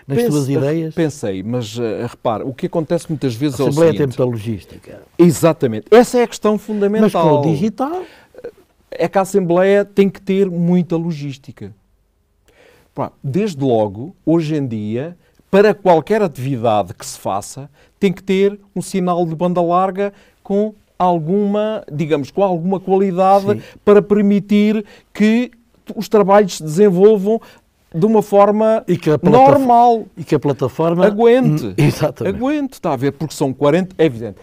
nas suas ideias. Pensei, mas repara, o que acontece muitas vezes é o seguinte... A Assembleia tem muita logística. Exatamente. Essa é a questão fundamental. Mas com o digital... É que a Assembleia tem que ter muita logística. Desde logo, hoje em dia... Para qualquer atividade que se faça, tem que ter um sinal de banda larga com alguma qualidade. Sim. Para permitir que os trabalhos se desenvolvam de uma forma normal. E que a plataforma... Aguente. Exatamente. Aguente, está a ver, porque são 40... É evidente.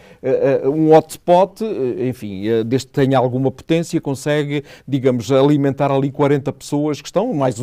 Um hotspot, enfim, desde que tenha alguma potência, consegue, digamos, alimentar ali 40 pessoas que estão, mais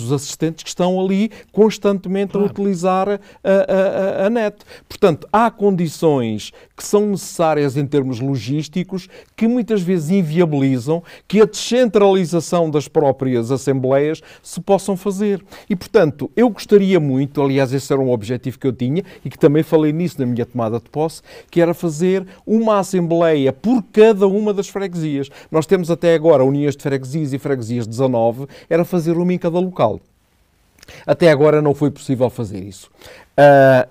os assistentes que estão ali constantemente a utilizar a net. Portanto, há condições que são necessárias em termos logísticos que muitas vezes inviabilizam que a descentralização das próprias assembleias se possam fazer. E, portanto, eu gostaria muito, aliás, esse era um objetivo que eu tinha e que também falei nisso na minha tomada de posse, que era fazer uma assembleia por cada uma das freguesias. Nós temos até agora uniões de freguesias e freguesias 19, era fazer uma em cada local. Até agora não foi possível fazer isso.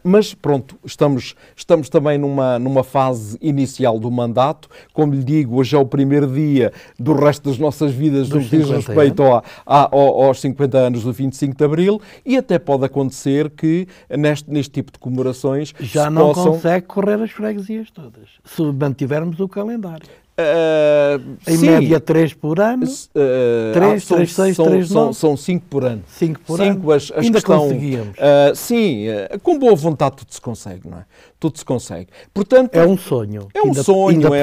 Mas pronto, estamos também numa fase inicial do mandato. Como lhe digo, hoje é o primeiro dia do resto das nossas vidas no que diz respeito aos 50 anos do 25 de Abril, e até pode acontecer que neste tipo de comemorações já não consegue correr as freguesias todas, se mantivermos o calendário. Em média 3 por ano, 3, 6, 3, 9. São 5 por ano. 5 por ano. As ainda que estão, conseguíamos. Sim, com boa vontade tudo se consegue, não é? Tudo se consegue. Portanto, é um sonho. É um sonho,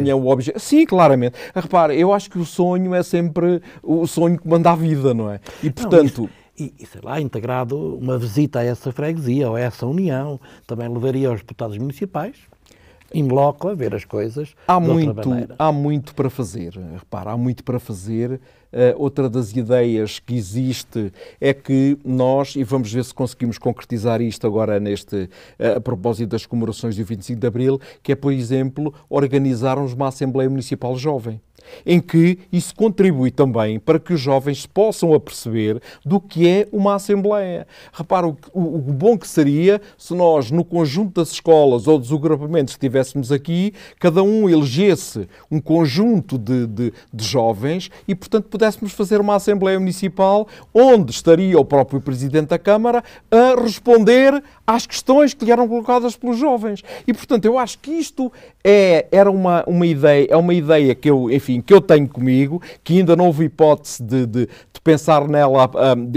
é um objetivo. Sim, claramente. Repare, eu acho que o sonho é sempre o sonho que manda a vida, não é? E, portanto... E, sei lá, integrado uma visita a essa freguesia ou a essa união, também levaria aos deputados municipais. in loco a ver as coisas de outra maneira. Há muito para fazer. Repara, há muito para fazer. Outra das ideias que existe é que nós, e vamos ver se conseguimos concretizar isto agora a propósito das comemorações do 25 de Abril, que é, por exemplo, organizarmos uma Assembleia Municipal Jovem, em que isso contribui também para que os jovens possam aperceber do que é uma Assembleia. Repara, o bom que seria se nós, no conjunto das escolas ou dos agrupamentos que estivéssemos aqui, cada um elegesse um conjunto de jovens e, portanto, pudéssemos fazer uma Assembleia Municipal onde estaria o próprio Presidente da Câmara a responder às questões que lhe eram colocadas pelos jovens. E, portanto, eu acho que isto era uma ideia que eu, enfim, que eu tenho comigo, que ainda não houve hipótese de pensar nela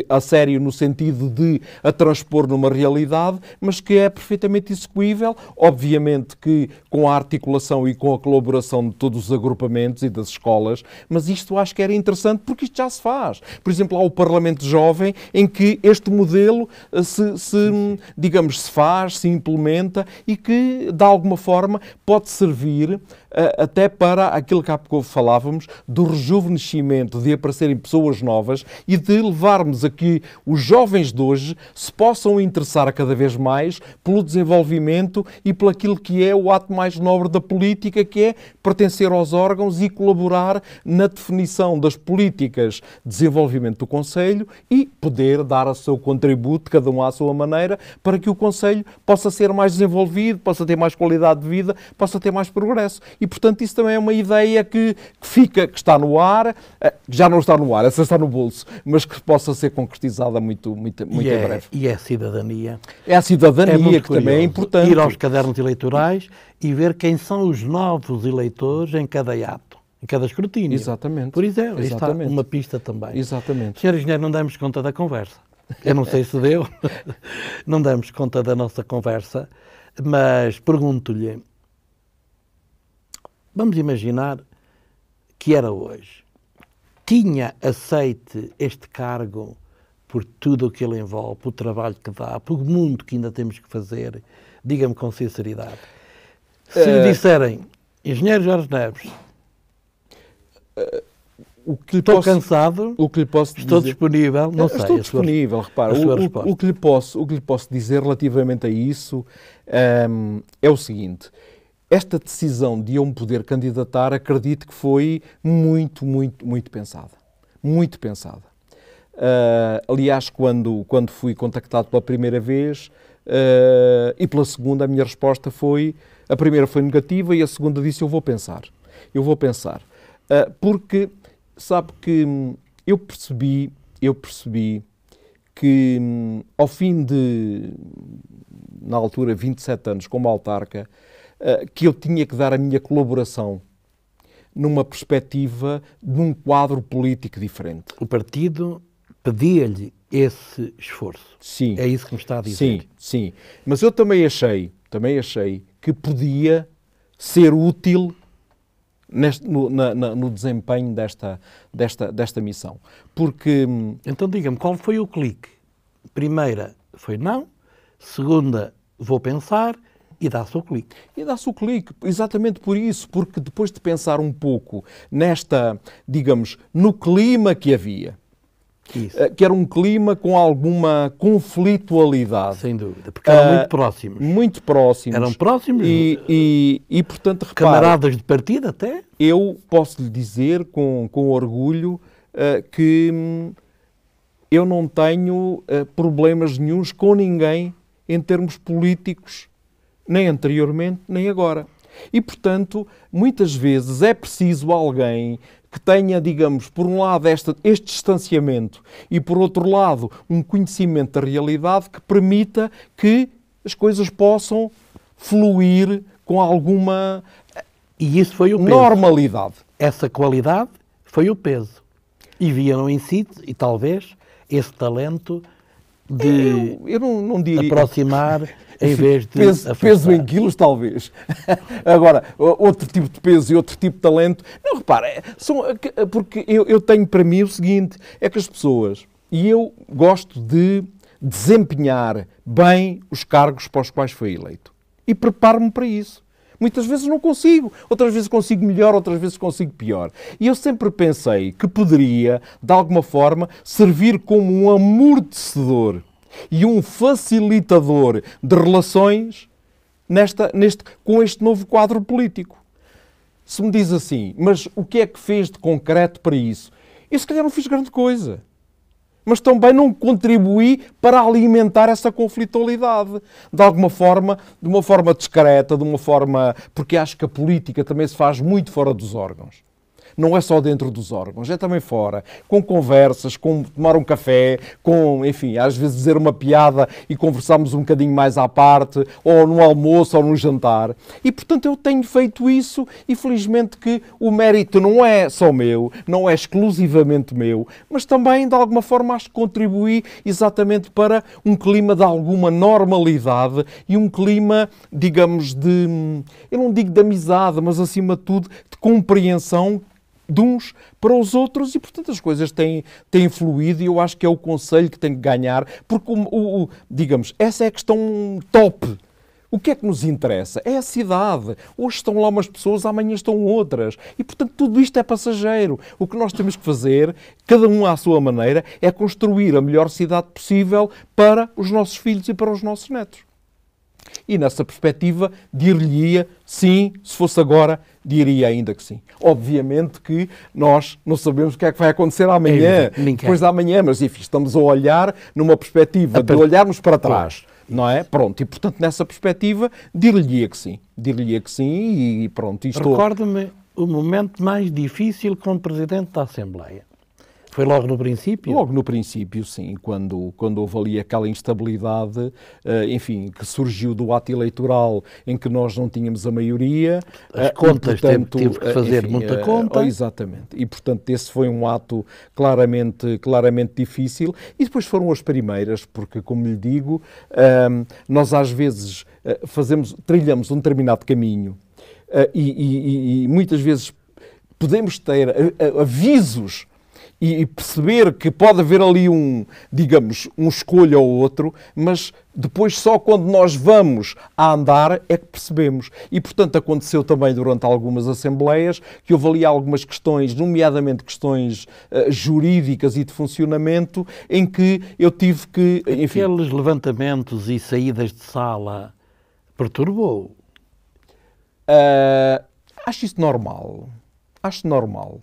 a sério no sentido de a transpor numa realidade, mas que é perfeitamente execuível, obviamente que com a articulação e com a colaboração de todos os agrupamentos e das escolas, mas isto acho que era interessante porque isto já se faz. Por exemplo, há o Parlamento Jovem em que este modelo se faz, se implementa e que, de alguma forma, pode servir até para aquilo que há pouco falávamos, do rejuvenescimento, de aparecerem pessoas novas e de levarmos a que os jovens de hoje se possam interessar cada vez mais pelo desenvolvimento e pelo aquilo que é o ato mais nobre da política, que é pertencer aos órgãos e colaborar na definição das políticas de desenvolvimento do Conselho e poder dar o seu contributo, cada um à sua maneira, para que o Conselho possa ser mais desenvolvido, possa ter mais qualidade de vida, possa ter mais progresso. E, portanto, isso também é uma ideia que está no ar, já não está no ar, essa está no bolso, mas que possa ser concretizada muito em breve. E é a cidadania. É a cidadania que também é importante. Ir aos cadernos eleitorais e ver quem são os novos eleitores em cada ato, em cada escrutínio. Exatamente. Por exemplo, está uma pista também. Exatamente. Senhor Engenheiro, não damos conta da conversa. Eu não sei se deu, não damos conta da nossa conversa, mas pergunto-lhe, vamos imaginar que era hoje. Tinha aceite este cargo por tudo o que ele envolve, pelo trabalho que dá, pelo mundo que ainda temos que fazer? Diga-me com sinceridade. Se lhe disserem, Engenheiro Jorge Neves, estou cansado, estou disponível, não sei. Estou disponível, repara. O que lhe posso dizer relativamente a isso é o seguinte. Esta decisão de eu me poder candidatar, acredito que foi muito pensada. Muito pensada. Aliás, quando fui contactado pela primeira vez e pela segunda, a minha resposta foi... A primeira foi negativa e a segunda disse eu vou pensar. Eu vou pensar. Porque, sabe que eu percebi que ao fim de, na altura, 27 anos como autarca, que eu tinha que dar a minha colaboração numa perspectiva de um quadro político diferente. O partido pedia-lhe esse esforço. Sim. É isso que me está a dizer. Sim. Mas eu também achei que podia ser útil no desempenho desta missão. Porque... Então diga-me, qual foi o clique? Primeira foi não, segunda vou pensar... E dá-se o clique. E dá-se o clique, exatamente por isso, porque depois de pensar um pouco no clima que havia, que era um clima com alguma conflitualidade. Sem dúvida, porque eram muito próximos. Muito próximos. Eram próximos. E portanto, repare, camaradas de partido até? Eu posso lhe dizer com orgulho que eu não tenho problemas nenhuns com ninguém em termos políticos, nem anteriormente, nem agora. E, portanto, muitas vezes é preciso alguém que tenha, digamos, por um lado este distanciamento e, por outro lado, um conhecimento da realidade que permita que as coisas possam fluir com alguma e isso foi o peso. Normalidade. Essa qualidade foi o peso. E viam em si, e talvez, esse talento de eu não diria... aproximar em vez de peso em quilos, talvez. Agora, outro tipo de peso e outro tipo de talento... Não, repara, porque eu tenho para mim o seguinte, é que as pessoas... E eu gosto de desempenhar bem os cargos para os quais fui eleito. E preparo-me para isso. Muitas vezes não consigo, outras vezes consigo melhor, outras vezes consigo pior. E eu sempre pensei que poderia, de alguma forma, servir como um amortecedor e um facilitador de relações com este novo quadro político. Se me diz assim, mas o que é que fez de concreto para isso? Eu se calhar não fiz grande coisa. Mas também não contribuí para alimentar essa conflitualidade. De alguma forma, de uma forma discreta, porque acho que a política também se faz muito fora dos órgãos. Não é só dentro dos órgãos, é também fora, com conversas, com tomar um café, enfim, às vezes dizer uma piada e conversarmos um bocadinho mais à parte, ou no almoço, ou no jantar. E, portanto, eu tenho feito isso e, felizmente, que o mérito não é só meu, não é exclusivamente meu, mas também, de alguma forma, acho que contribuí exatamente para um clima de alguma normalidade e um clima, digamos, eu não digo de amizade, mas, acima de tudo, de compreensão de uns para os outros, e portanto as coisas têm fluído, e eu acho que é o conselho que tem que ganhar, porque digamos, essa é a questão top. O que é que nos interessa? É a cidade. Hoje estão lá umas pessoas, amanhã estão outras. E, portanto, tudo isto é passageiro. O que nós temos que fazer, cada um à sua maneira, é construir a melhor cidade possível para os nossos filhos e para os nossos netos. E nessa perspectiva, dir-lhe-ia sim, se fosse agora, diria ainda que sim. Obviamente que nós não sabemos o que é que vai acontecer amanhã, depois de amanhã, mas enfim, estamos a olhar numa perspectiva de olharmos para trás, não é? Pronto, e portanto nessa perspectiva, dir-lhe-ia que sim. Dir-lhe-ia que sim e pronto. Recordo-me o momento mais difícil como Presidente da Assembleia. Foi logo no princípio? Logo no princípio, sim, quando houve ali aquela instabilidade, enfim, que surgiu do ato eleitoral em que nós não tínhamos a maioria. As contas, portanto, tive que fazer enfim, muita conta. Exatamente. E, portanto, esse foi um ato claramente difícil. E depois foram as primeiras, porque, como lhe digo, nós às vezes trilhamos um determinado caminho e muitas vezes podemos ter avisos e perceber que pode haver ali digamos, um escolha ou outro, mas depois só quando nós vamos a andar é que percebemos. E, portanto, aconteceu também durante algumas assembleias que houve ali algumas questões, nomeadamente questões jurídicas e de funcionamento, em que eu tive que... Enfim, aqueles levantamentos e saídas de sala perturbou? Acho isso normal. Acho normal.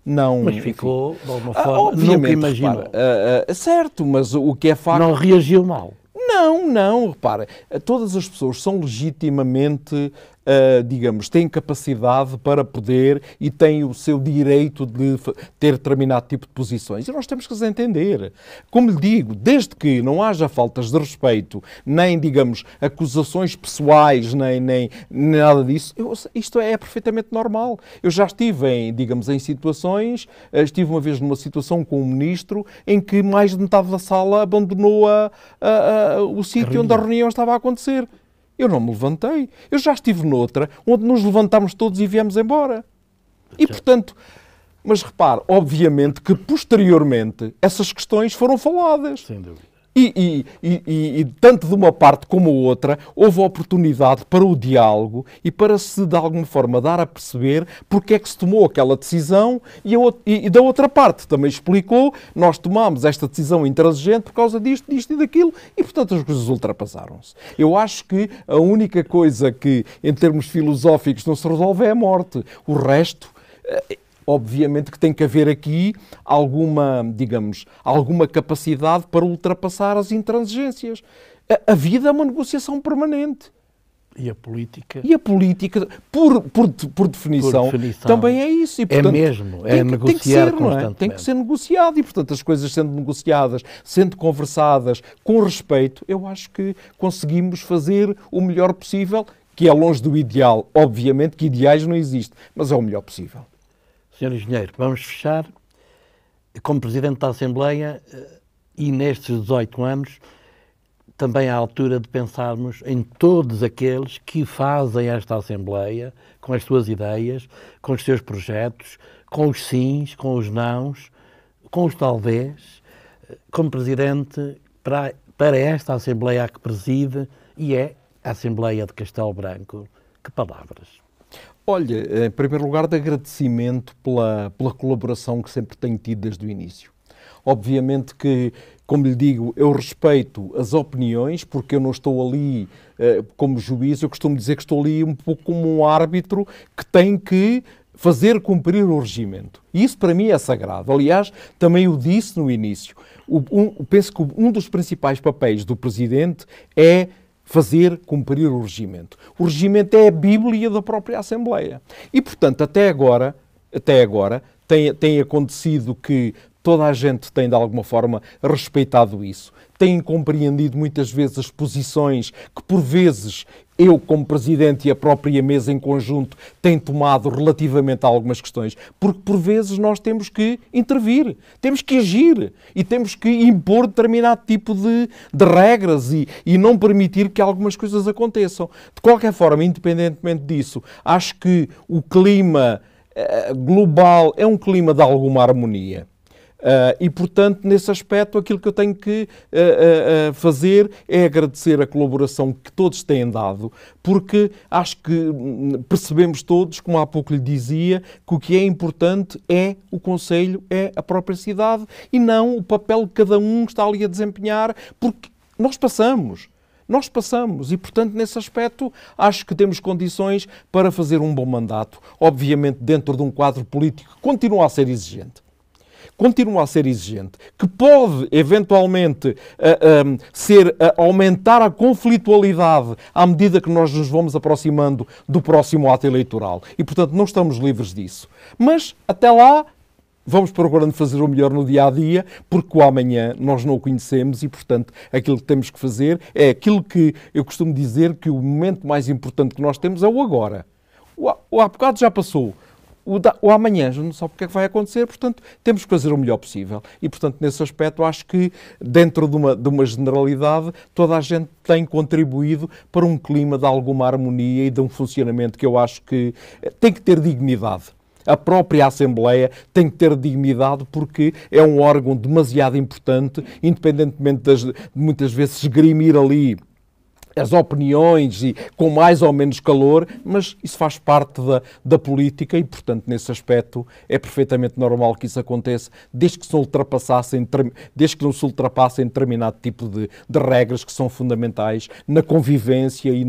Não, mas ficou, de alguma forma, nunca imaginou. Certo, mas o que é facto... Não reagiu mal? Não, repara, todas as pessoas são legitimamente, digamos, têm capacidade para poder e têm o seu direito de ter determinado tipo de posições. E nós temos que as entender. Como lhe digo, desde que não haja faltas de respeito, nem, digamos, acusações pessoais, nem nada disso, isto é perfeitamente normal. Eu já estive em situações, estive uma vez numa situação com um ministro em que mais de metade da sala abandonou o sítio onde a reunião estava a acontecer. Eu não me levantei. Eu já estive noutra, onde nos levantámos todos e viemos embora. E, portanto, mas repare, obviamente que posteriormente essas questões foram faladas. Sem dúvida. E tanto de uma parte como outra, houve oportunidade para o diálogo e para se, de alguma forma, dar a perceber porque é que se tomou aquela decisão e da outra parte também explicou, nós tomámos esta decisão intransigente por causa disto e daquilo e, portanto, as coisas ultrapassaram-se. Eu acho que a única coisa que, em termos filosóficos, não se resolve é a morte. O resto... Obviamente que tem que haver aqui alguma capacidade para ultrapassar as intransigências. A vida é uma negociação permanente. E a política? E a política, por definição, também é isso. E, portanto, negociar constantemente. Tem que ser negociado e, portanto, as coisas sendo negociadas, sendo conversadas com respeito, eu acho que conseguimos fazer o melhor possível, que é longe do ideal. Obviamente que ideais não existem, mas é o melhor possível. Sr. Engenheiro, vamos fechar. Como Presidente da Assembleia e nestes 18 anos, também é a altura de pensarmos em todos aqueles que fazem esta Assembleia com as suas ideias, com os seus projetos, com os sims, com os nãos, com os talvez. Como Presidente, para esta Assembleia a que preside, e é a Assembleia de Castelo Branco, Que palavras? Olha, em primeiro lugar, de agradecimento pela colaboração que sempre tenho tido desde o início. Obviamente que, como lhe digo, eu respeito as opiniões, porque eu não estou ali como juiz, eu costumo dizer que estou ali um pouco como um árbitro que tem que fazer cumprir o regimento. E isso para mim é sagrado. Aliás, também o disse no início. Penso que um dos principais papéis do Presidente é fazer cumprir o regimento. O regimento é a Bíblia da própria Assembleia. E, portanto, até agora tem acontecido que toda a gente tem, de alguma forma, respeitado isso. Tem compreendido muitas vezes as posições que, por vezes, eu, como Presidente, e a própria mesa em conjunto, tem tomado relativamente a algumas questões. Porque, por vezes, nós temos que intervir, temos que agir e temos que impor determinado tipo de regras e não permitir que algumas coisas aconteçam. De qualquer forma, independentemente disso, acho que o clima global é um clima de alguma harmonia. E, portanto, nesse aspecto, aquilo que eu tenho que fazer é agradecer a colaboração que todos têm dado, porque acho que percebemos todos, como há pouco lhe dizia, que o que é importante é o Conselho, é a própria cidade e não o papel que cada um está ali a desempenhar, porque nós passamos e, portanto, nesse aspecto, acho que temos condições para fazer um bom mandato. Obviamente, dentro de um quadro político que continua a ser exigente, que pode, eventualmente, aumentar a conflitualidade à medida que nós nos vamos aproximando do próximo ato eleitoral. E, portanto, não estamos livres disso. Mas, até lá, vamos procurando fazer o melhor no dia-a-dia, porque o amanhã nós não o conhecemos e, portanto, aquilo que temos que fazer é aquilo que eu costumo dizer que o momento mais importante que nós temos é o agora. O há bocado já passou. O amanhã já não sabe o que é que vai acontecer, portanto, temos que fazer o melhor possível. E, portanto, nesse aspecto, acho que, dentro de uma generalidade, toda a gente tem contribuído para um clima de alguma harmonia e de um funcionamento que eu acho que tem que ter dignidade. A própria Assembleia tem que ter dignidade porque é um órgão demasiado importante, independentemente de muitas vezes esgrimir ali as opiniões e com mais ou menos calor, mas isso faz parte da política e, portanto, nesse aspecto é perfeitamente normal que isso aconteça, desde que não se ultrapassem determinado tipo de regras que são fundamentais na convivência e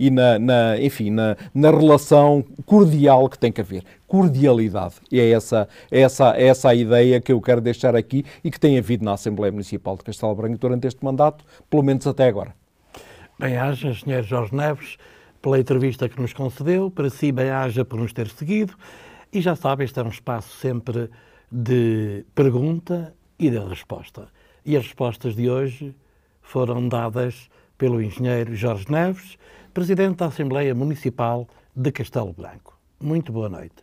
na relação cordial que tem que haver. Cordialidade. E é essa a ideia que eu quero deixar aqui e que tem havido na Assembleia Municipal de Castelo Branco durante este mandato, pelo menos até agora. Bem-aja, Engenheiro Jorge Neves, pela entrevista que nos concedeu. Para si, bem-aja por nos ter seguido. E já sabe, este é um espaço sempre de pergunta e de resposta. E as respostas de hoje foram dadas pelo Engenheiro Jorge Neves, Presidente da Assembleia Municipal de Castelo Branco. Muito boa noite.